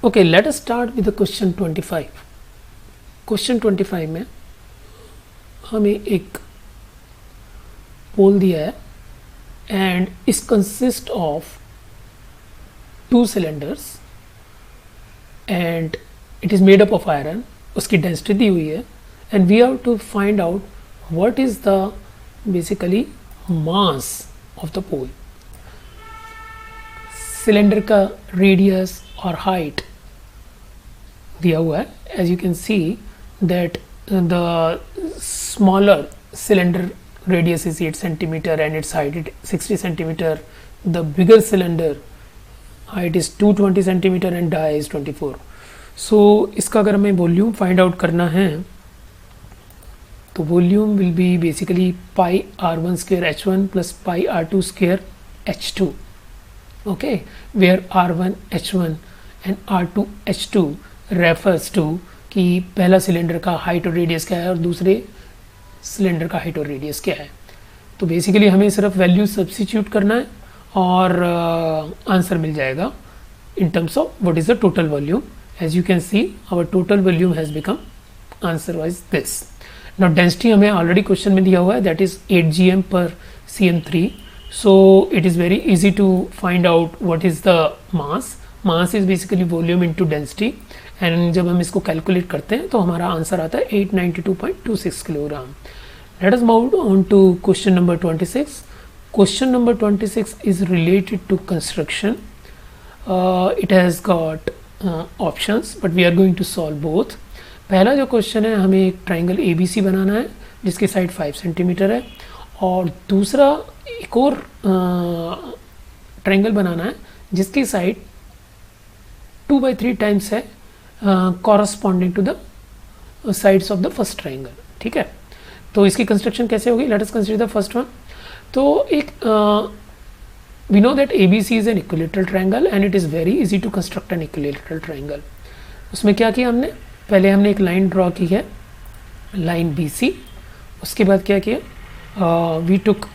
Okay, let us start with the question 25। Question 25 में हमें एक पोल दिया है and is consist of two cylinders and it is made up of iron. उसकी density दी हुई है and we have to find out what is the basically mass of the pole. Cylinder का रेडियस और height दिया हुआ है। As you can see that the smaller cylinder radius is 8 centimeter and its height is 60 centimeter. The bigger cylinder height is 220 centimeter and dia is 24. So इसका अगर हमें volume find out करना है तो volume will be basically pi r1 square h1 plus pi r2 square h2. Okay, where r1 h1 and r2 h2 refers to कि पहला cylinder का height और रेडियस क्या है और दूसरे सिलेंडर का हाइट और रेडियस क्या है। तो बेसिकली हमें सिर्फ वैल्यू सब्स्टिट्यूट करना है और आंसर मिल जाएगा in terms of what is the total volume. As you can see our total volume has become answer wise this. Now density हमें ऑलरेडी क्वेश्चन में दिया हुआ है, that is 8 gm per cm3. So it is very easy to find out what is the mass. Mass is basically volume into density and जब हम इसको calculate करते हैं तो हमारा आंसर आता है 892.26 kilogram. Let us move on to question number 26. Question number 26 is related to construction. It has got options but we are going to solve both. पहला जो क्वेश्चन है हमें एक ट्राइंगल ABC बनाना है जिसकी साइड 5 सेंटीमीटर है और दूसरा एक और ट्रायंगल बनाना है जिसकी साइड 2/3 टाइम्स है corresponding to the sides of the first triangle. ठीक है, तो इसकी कंस्ट्रक्शन कैसे होगी? Let us consider the first one. तो एक we know that ABC is an equilateral triangle and it is very easy to construct an equilateral triangle. उसमें क्या किया हमने? पहले हमने एक लाइन ड्रॉ की है, लाइन BC। उसके बाद क्या किया? We took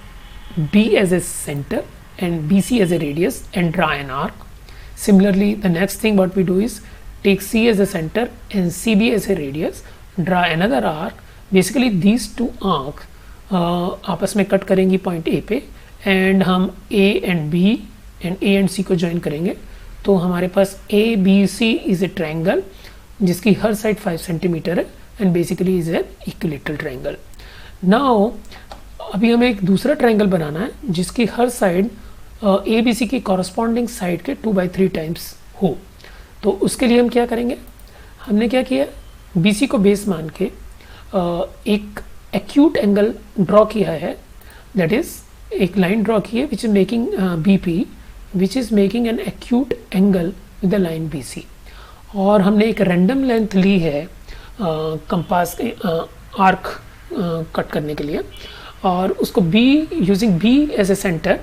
B as a center and BC as a radius and draw an arc. Similarly, the next thing what we do is take C as a center and CB as a radius, draw another arc. Basically these two arc आपस में cut करेंगी point A पे and हम A and B and A and C को join करेंगे तो हमारे पास ABC is a triangle जिसकी हर साइड 5 सेंटीमीटर है and basically is an equilateral triangle. Now अभी हमें एक दूसरा ट्रायंगल बनाना है जिसकी हर साइड ABC की कॉरस्पॉन्डिंग साइड के 2/3 टाइम्स हो। तो उसके लिए हम क्या करेंगे? हमने क्या किया? BC को बेस मान के एक एक्यूट एंगल ड्रॉ किया है, दैट इज़ एक लाइन ड्रॉ की है which is making BP which is making an acute angle with the line BC। और हमने एक रैंडम लेंथ ली है कंपास आर्क कट करने के लिए और उसको using B as a center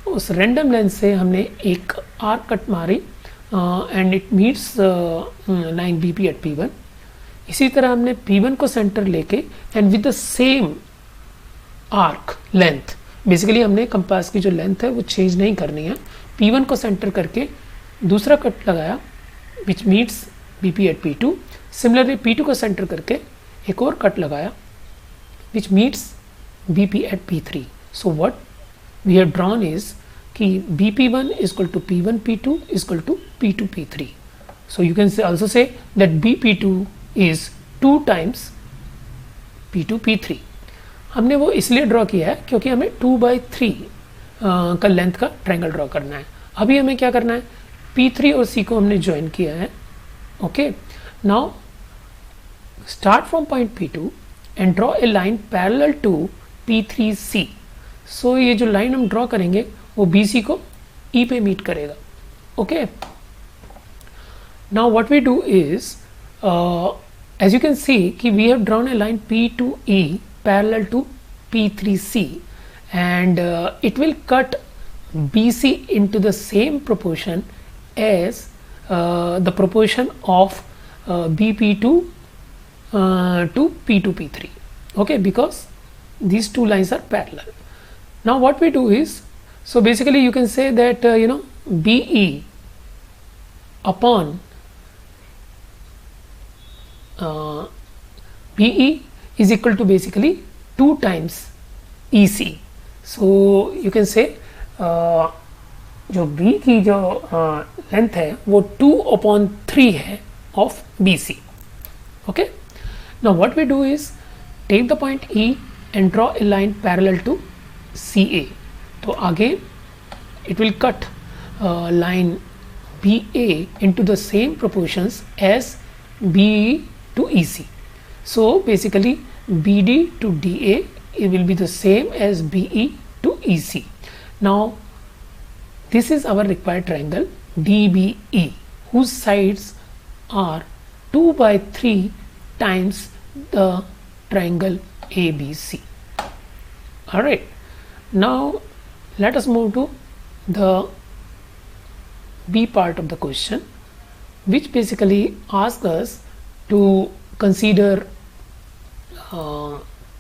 उस रैंडम लेंथ से हमने एक आर्क कट मारी and it meets line BP at P1। इसी तरह हमने P1 को सेंटर लेके and with the same arc length, basically हमने कंपास की जो लेंथ है वो चेंज नहीं करनी है, P1 को सेंटर करके दूसरा कट लगाया which meets BP at P2। Similarly P2 को सेंटर करके एक और कट लगाया which meets BP at P3. So what we have drawn is कि BP1 is equal to P1 P2 is equal to P2 P3. So you can also say that BP2 is 2 times P2 P3. हमने वो इसलिए draw किया है क्योंकि हमें 2/3 का length का ट्रायंगल ड्रॉ करना है। अभी हमें क्या करना है? P3 और C को हमने ज्वाइन किया है। Okay, now start from point P2 and draw a line parallel to P3C. So ये जो लाइन हम ड्रॉ करेंगे वो BC को E पे मीट करेगा। Okay, now what we do is as you can see कि we have drawn a line P2E parallel to P3C and it will cut BC into the same proportion as the proportion of BP2 to P2 P3. Okay, because these two lines are parallel. Now what we do is, so basically you can say that BE upon BE is equal to basically 2 times EC. So you can say जो B की जो length है वो 2/3 है of BC. Okay. Now what we do is take the point E and draw a line parallel to CA. तो आगे it will cut line BA into the same proportions as BE to EC. So basically BD to DA, it will be the same as BE to EC. Now this is our required triangle DBE, whose sides are 2/3 times the triangle ABC. Alright, now let us move to the B part of the question, which basically asks us to consider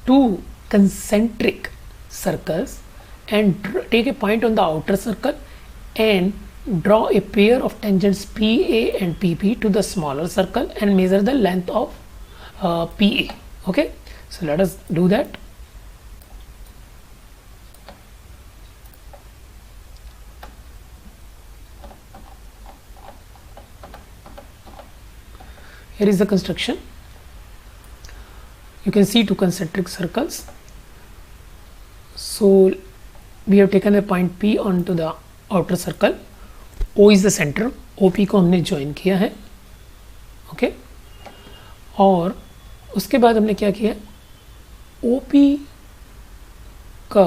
two concentric circles and take a point on the outer circle and draw a pair of tangents PA and PP to the smaller circle and measure the length of PA. Okay, so let us do that. Here is the construction. You can see two concentric circles. So we have taken a point P onto the outer circle. O is the center. OP को हमने join किया है. Okay. और उसके बाद हमने क्या किया? OP का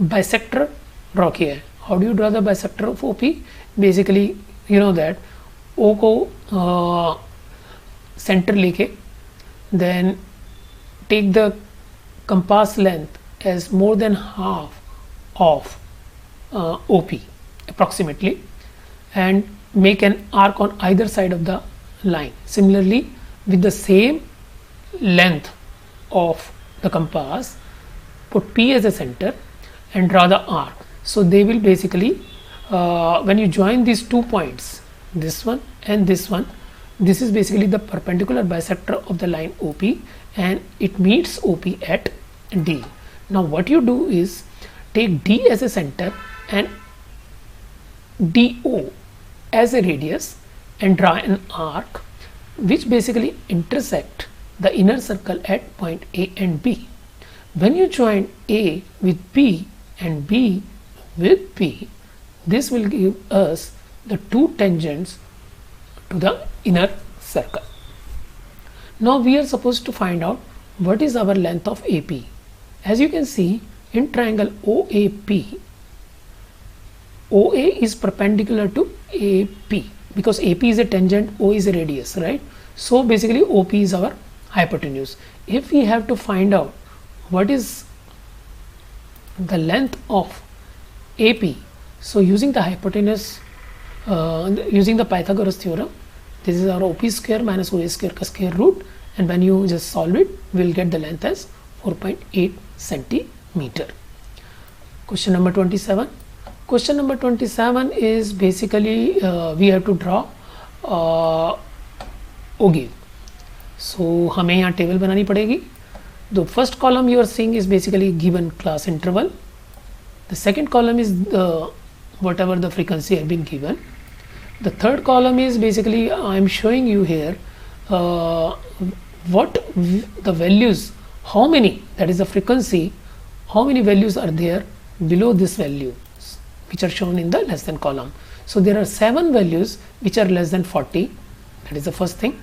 bisector draw किया है. How do you draw the bisector of OP? Basically, you know that O को center लेके then take the compass length as more than half of OP approximately and make an arc on either side of the line. Similarly, with the same length of the compass, put P as a center and draw the arc. So they will basically when you join these 2 points, this one and this one, this is basically the perpendicular bisector of the line OP and it meets OP at D. Now what you do is take D as a center and DO as a radius and draw an arc which basically intersect the inner circle at point A and B. When you join A with B and B with P, this will give us the two tangents to the inner circle. Now we are supposed to find out what is our length of AP. As you can see in triangle OAP, OA is perpendicular to AP because AP is a tangent, O is a radius, right? So basically OP is our hypotenuse. If we have to find out what is the length of AP, so using the hypotenuse, using the Pythagoras theorem, this is our OP square minus OA square ka square root, and when you just solve it, we will get the length as 4.8 centimeter. Question number 27. Question number 27 is basically we have to draw ogive. So हमें यहाँ table बनानी पड़ेगी. The first column you are seeing is basically given class interval. The second column is the whatever the frequency have been given. The third column is basically I am showing you here what the values, how many, that is the frequency, how many values are there below this value which are shown in the less than column. So there are 7 values which are less than 40, that is the first thing,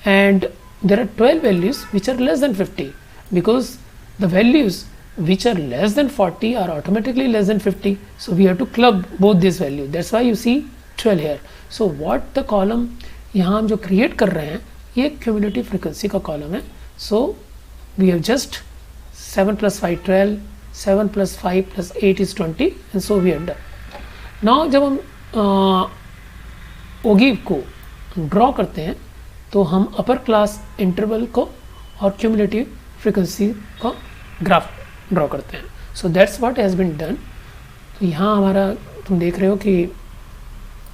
and there are 12 values which are less than 50 because the values which are less than 40 are automatically less than 50, so we have to club both these values. That's why you see 12 here. So what the column यहाँ हम जो create कर रहे हैं ये cumulative frequency का column है. So we have just 7 plus 5 12, 7 plus 5 plus 8 is 20, and so we are done. Now जब हम ogive को draw करते हैं तो हम upper class interval को और cumulative frequency का graph draw करते हैं. So that's what has been done. तो यहाँ हमारा तुम देख रहे हो कि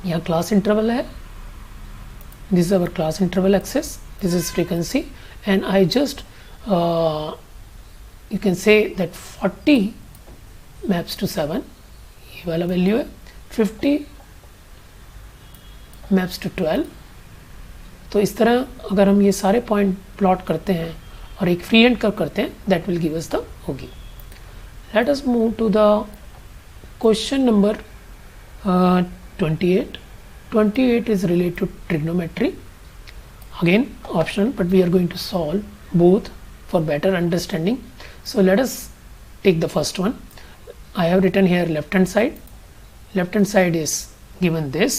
यहाँ क्लास इंटरवल है this is our class interval axis, this is frequency, and I just you can say that 40 maps to 7 ये वाला वैल्यू है, 50 maps to 12. तो इस तरह अगर हम ये सारे पॉइंट प्लॉट करते हैं और एक फ्री एंड कर्व करते हैं, that will give us the होगी. Let us move to the question number 28. 28 is related to trigonometry. Again optional, but we are going to solve both for better understanding. So let us take the first one. I have written here left hand side. Left hand side is given this.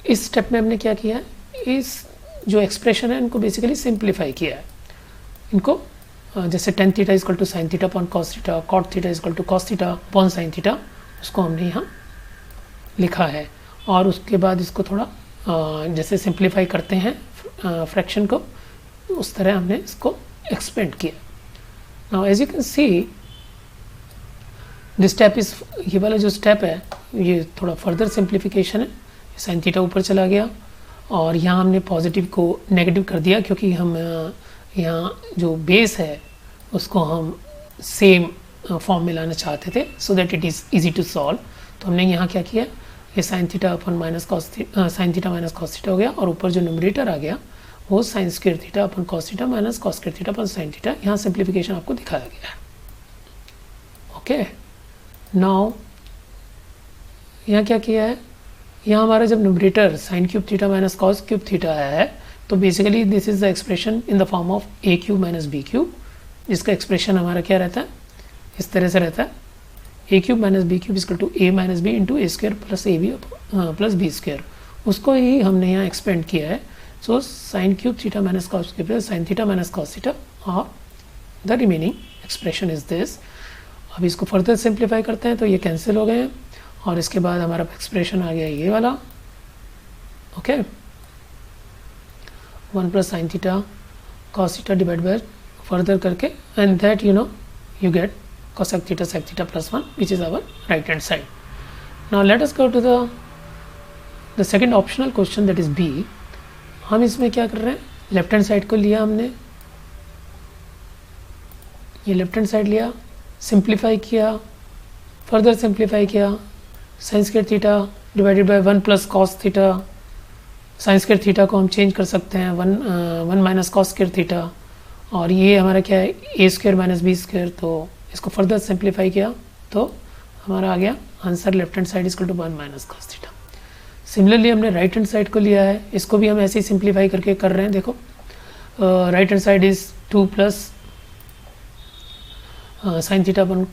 इस step में हमने क्या किया है, इस जो expression है इनको बेसिकली सिंप्लीफाई किया है. इनको जैसे tan theta equal to sine theta upon cos theta, cot theta equal to cos theta upon sine theta, उसको हमने यहाँ लिखा है. और उसके बाद इसको थोड़ा जैसे सिंप्लीफाई करते हैं फ्रैक्शन को, उस तरह हमने इसको एक्सपेंड किया. Now as you can see this step is, ये वाला जो स्टेप है ये थोड़ा फर्दर सिंप्लीफिकेशन है. साइन थीटा ऊपर चला गया और यहाँ हमने पॉजिटिव को नेगेटिव कर दिया, क्योंकि हम यहाँ जो बेस है उसको हम सेम फॉर्म में लाना चाहते थे, so that it is easy to solve. तो हमने यहाँ क्या किया, ये sine theta upon minus cos sine theta minus cos theta हो गया, और ऊपर जो न्यूमरेटर आ गया वो sine square theta upon cos theta minus cos square theta upon sine theta. यहाँ सिंप्लीफिकेशन आपको दिखाया गया है. ओके, नाउ यहाँ क्या किया है, यहाँ हमारा जब numerator sine cube theta minus cos cube theta आया है, तो basically this is the expression in the form of A cube minus B cube, जिसका एक्सप्रेशन हमारा क्या रहता है, इस तरह से रहता है, A cube minus B cube equal to A minus B into A square plus A B plus B square. उसको ही हमने यहाँ एक्सपेंड किया है. So sine cube theta minus cos cube plus sine theta minus cos theta, और the remaining expression is this. अब इसको further simplify करते हैं तो ये कैंसिल हो गए हैं, और इसके बाद हमारा एक्सप्रेशन आ गया ये वाला. Okay, 1 plus sine theta cos theta divide by further करके, and that you know you get cosec theta sec theta plus 1, which is our right hand side. Now let us go to the second optional question, that is B. हम इसमें क्या कर रहे हैं, left hand side को लिया हमने, ये लेफ्ट हैंड साइड लिया, सिंप्लीफाई किया, फर्दर सिंप्लीफाई किया, sign square theta divided by 1 plus cos theta. Sign square theta को हम चेंज कर सकते हैं 1 माइनस कॉस स्क्वायर थीटा, और ये हमारा क्या है, a square minus b square. तो इसको फर्दर सिंप्लीफाई किया तो हमारा आ गया answer left hand side equal to 1 minus cos theta. Similarly हमने राइट हैंड साइड को लिया है, इसको भी हम ऐसे ही सिंप्लीफाई करके कर रहे हैं. देखो right hand side is 2 plus sine theta upon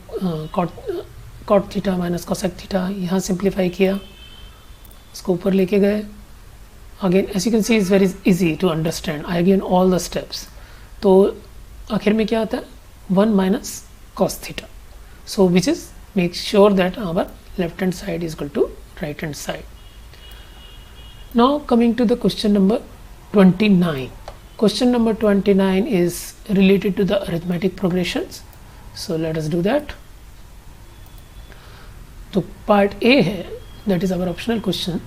cot theta minus cosec theta. यहाँ सिंप्लीफाई किया, इसको ऊपर लेके गए. Again as you can see is very easy to understand. I again all the steps. तो आखिर में क्या आता है, 1 minus cos theta. So which is make sure that our left hand side is equal to right hand side. Now coming to the question number 29. Question number 29 is related to the arithmetic progressions. So let us do that. तो part A है, that is our optional question.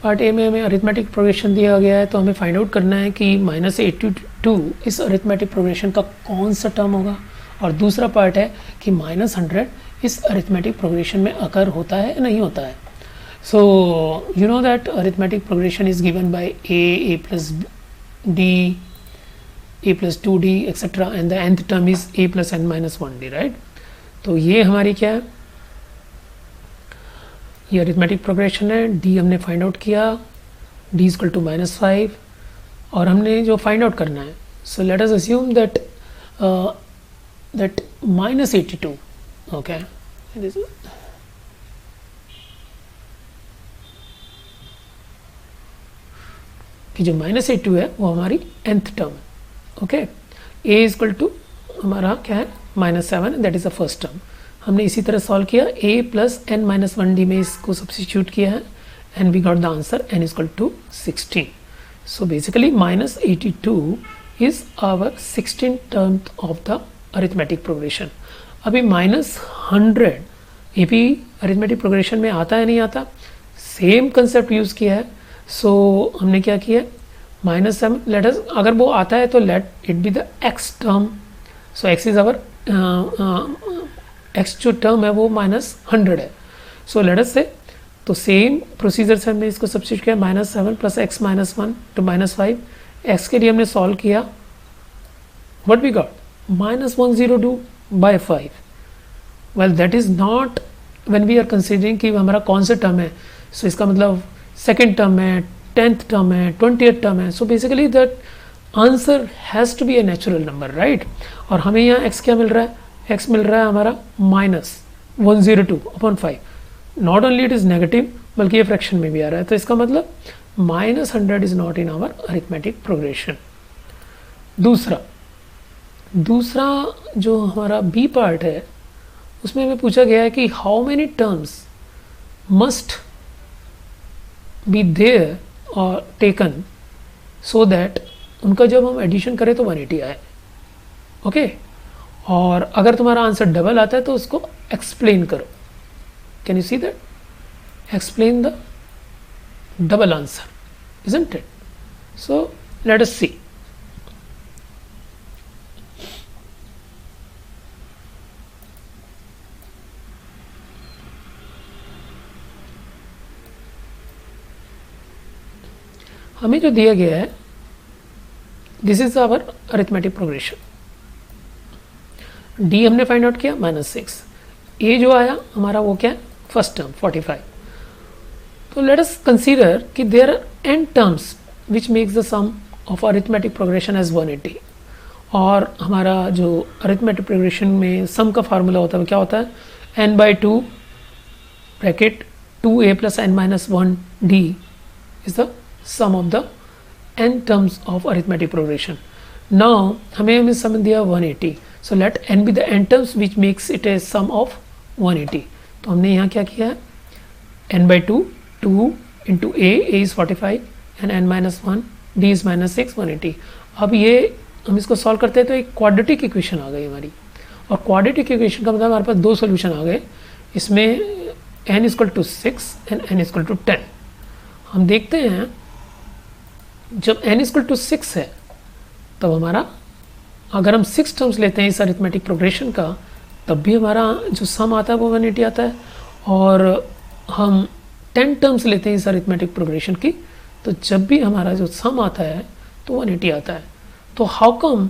Part A में हमें arithmetic progression दिया गया है, तो हमें find out करना है कि -82 इस अरिथमेटिक प्रोग्रेशन का कौन सा टर्म होगा, और दूसरा पार्ट है कि -100 इस अरिथमेटिक प्रोग्रेशन में अकर होता है या नहीं होता है. So you know that arithmetic progression is given by A plus D, A plus 2d etcetera, and the nth term is a plus n minus 1d, right. तो ये हमारी क्या है, ये अरिथमेटिक प्रोग्रेशन है. डी हमने फाइंड आउट किया, D equal to -5, और हमने जो फाइंड आउट करना है, सो let us assume that -82, okay, कि जो -82 है वो हमारी nth टर्म है. ओके, a इक्वल टू हमारा क्या है, -7, that is the first term. हमने इसी तरह सॉल्व किया, a plus n minus 1d में इसको सब्स्टिट्यूट किया है, and we got the answer n equal to 16. So basically -82 is our 16th term of the arithmetic progression. अभी -100 ये भी अरिथमेटिक प्रोग्रेशन में आता है नहीं आता, सेम कंसेप्ट यूज़ किया है. सो हमने क्या किया, -7 लेट अस, अगर वो आता है तो let it be the x term. So x is our x जो टर्म है वो -100 है. सो लेट अस से, तो सेम प्रोसीजर से हमने इसको सब्स्टिट्यूट किया, -7 प्लस x -1 टू -5. x के लिए हमने सॉल्व किया, what we got -102 by 5. Well that is not when we are considering कि हमारा कौन सा टर्म है. सो इसका मतलब सेकेंड टर्म है, 10th टर्म है, 20th टर्म है. So basically that answer has to be a natural number, right. और हमें यहाँ x क्या मिल रहा है, x मिल रहा है हमारा -102/5. Not only it is negative बल्कि ये फ्रैक्शन में भी आ रहा है. तो इसका मतलब -100 is not in our arithmetic progression. दूसरा जो हमारा बी पार्ट है उसमें हमें पूछा गया है कि how many terms must be there और टेकन सो दैट उनका जब हम एडिशन करें तो 180 आए. ओके, और अगर तुम्हारा आंसर डबल आता है तो उसको एक्सप्लेन करो. Can you see that? Explain the double answer, isn't it? So let us see. हमें जो दिया गया है, this is our arithmetic progression. D हमने फाइंड आउट किया -6. ए जो आया हमारा वो क्या है, फर्स्ट टर्म 45. तो लेट अस कंसीडर कि there are n terms which makes the sum of arithmetic progression as 180. और हमारा जो अरिथमेटिक प्रोग्रेशन में सम का फार्मूला होता है वो क्या होता है, n/2 bracket 2a + n-1 d is the sum of the n terms of arithmetic progression. Now हमें सम दिया 180. So let n be the n terms which makes it a sum of 180. तो हमने यहाँ क्या किया है, n/2 2 into a is 45 and n-1 d is -6 180. अब ये हम इसको सॉल्व करते हैं तो एक क्वाड्रेटिक इक्वेशन आ गई हमारी. और क्वाड्रेटिक इक्वेशन का मतलब हमारे पास दो सॉल्यूशन आ गए. इसमें n = 6 and n = 10. हम देखते हैं जब n = 6 है तब हमारा, अगर हम 6 टर्म्स लेते हैं इस अरिथमेटिक प्रोग्रेशन का, तब भी हमारा जो सम आता है वो 180 आता है. और हम 10 टर्म्स लेते हैं इस अरिथमेटिक प्रोग्रेशन की, तो जब भी हमारा जो सम आता है तो 180 आता है. तो how come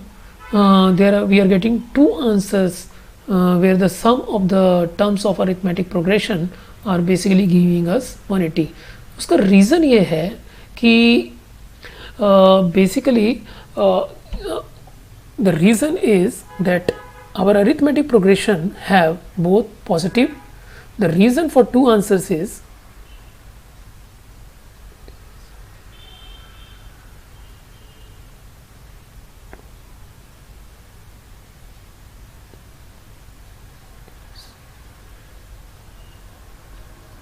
we are getting 2 answers where the sum of the terms of arithmetic progression are basically giving us 180. उसका रीज़न ये है कि basically the reason is that our arithmetic progression have both positive. The reason for 2 answers is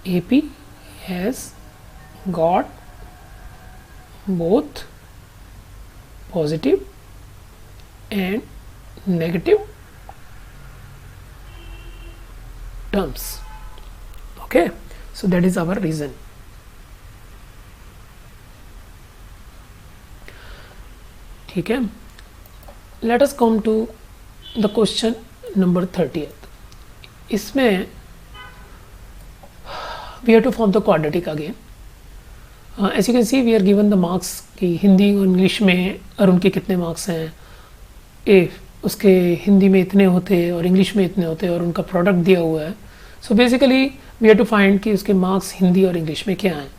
AP has got both positive and negative terms. Okay, so that is our reason. ठीक है, let us come to the question number 30th. इसमें we have to form the quadratic again. As you can see we are given the marks कि हिंदी और English में अरुण के कितने marks हैं, उसके हिंदी में इतने होते और इंग्लिश में इतने होते और उनका प्रोडक्ट दिया हुआ है. So basically we have to find कि उसके मार्क्स हिंदी और इंग्लिश में क्या हैं.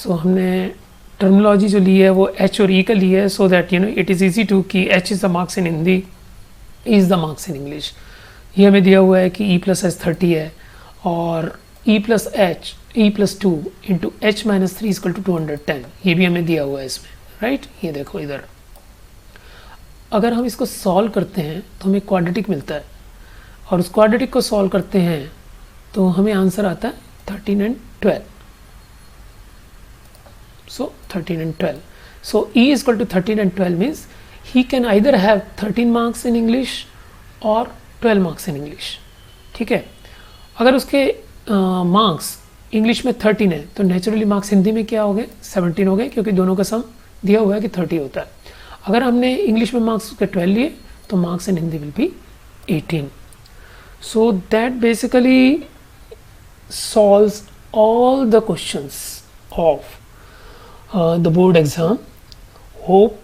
सो हमने टर्मिनोलॉजी जो ली है वो H और E का ली है, so that it is easy to कि H is the marks in Hindi, E is the marks in English. ये हमें दिया हुआ है कि E + H 30 है और E + 2 इंटू H - 3 = 210. ये भी हमें दिया हुआ है इसमें, राइट. ये देखो इधर, अगर हम इसको सॉल्व करते हैं तो हमें क्वाड्रेटिक मिलता है, और उस क्वाड्रेटिक को सॉल्व करते हैं तो हमें आंसर आता है 13 and 12. So 13 and 12. So E = 13 and 12 means he can either have 13 marks in English or 12 marks in English. ठीक है, अगर उसके मार्क्स इंग्लिश में 13 है तो नेचुरली मार्क्स हिंदी में क्या हो गए, 17 हो गए, क्योंकि दोनों का सम दिया हुआ है कि 30 होता है। अगर हमने इंग्लिश में मार्क्स के 12 लिए तो marks in Hindi will be 18. So that basically solves all the questions of the board exam. Hope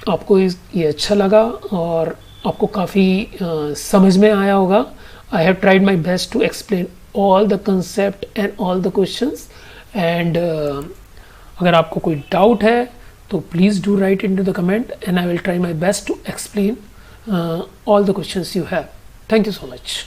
आपको ये अच्छा लगा और आपको काफ़ी समझ में आया होगा. I have tried my best to explain all the concept and all the questions, and अगर आपको कोई डाउट है तो please do write into the comment and I will try my best to explain all the questions you have. Thank you so much.